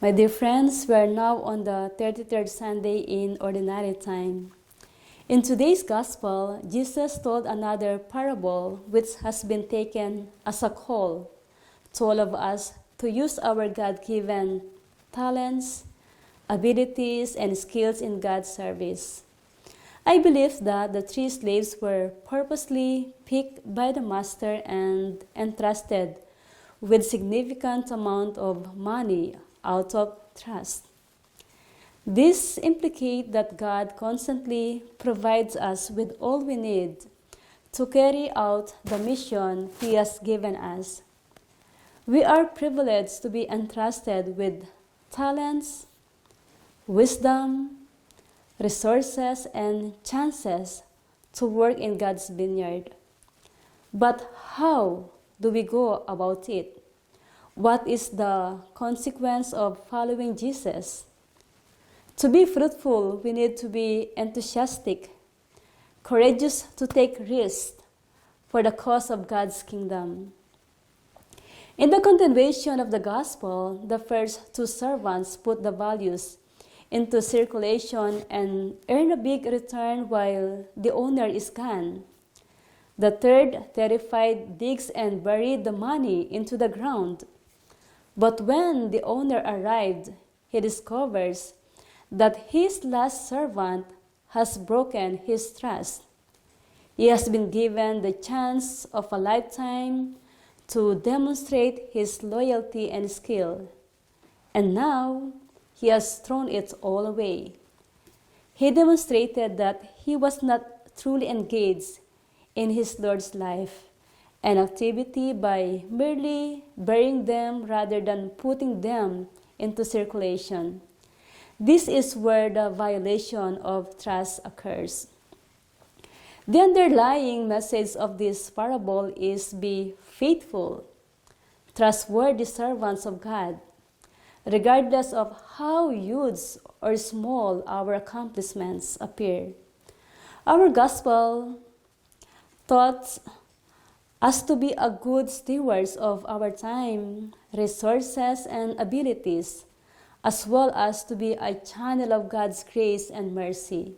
My dear friends, we are now on the 33rd Sunday in Ordinary Time. In today's Gospel, Jesus told another parable which has been taken as a call to all of us to use our God-given talents, abilities, and skills in God's service. I believe that the 3 slaves were purposely picked by the master and entrusted with significant amount of money out of trust. This implicates that God constantly provides us with all we need to carry out the mission He has given us. We are privileged to be entrusted with talents, wisdom, resources, and chances to work in God's vineyard. But how do we go about it? What is the consequence of following Jesus? To be fruitful, we need to be enthusiastic, courageous to take risks for the cause of God's kingdom. In the continuation of the gospel, the first 2 servants put the values into circulation and earn a big return while the owner is gone. The third, terrified, digs and buried the money into the ground. But when the owner arrived, he discovers that his last servant has broken his trust. He has been given the chance of a lifetime to demonstrate his loyalty and skill, and now he has thrown it all away. He demonstrated that he was not truly engaged in his Lord's life and activity by merely burying them rather than putting them into circulation. This is where the violation of trust occurs. The underlying message of this parable is be faithful, trustworthy servants of God, regardless of how huge or small our accomplishments appear. Our gospel taught us to be a good stewards of our time, resources, and abilities, as well as to be a channel of God's grace and mercy.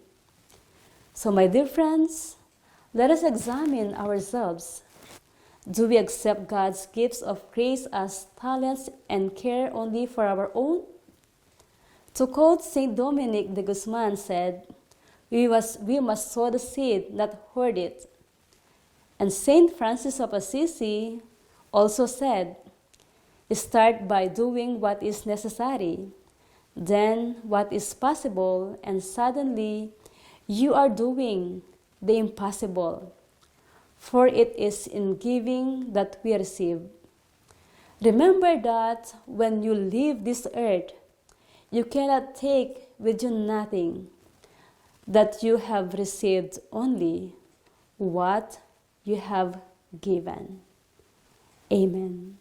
So, my dear friends, let us examine ourselves. Do we accept God's gifts of grace as talents and care only for our own? To quote Saint Dominic de Guzman said, we must sow the seed, not hoard it. And Saint Francis of Assisi also said, start by doing what is necessary, then what is possible, and suddenly you are doing the impossible. For it is in giving that we receive. Remember that when you leave this earth, you cannot take with you nothing, that you have received only what you have given. Amen.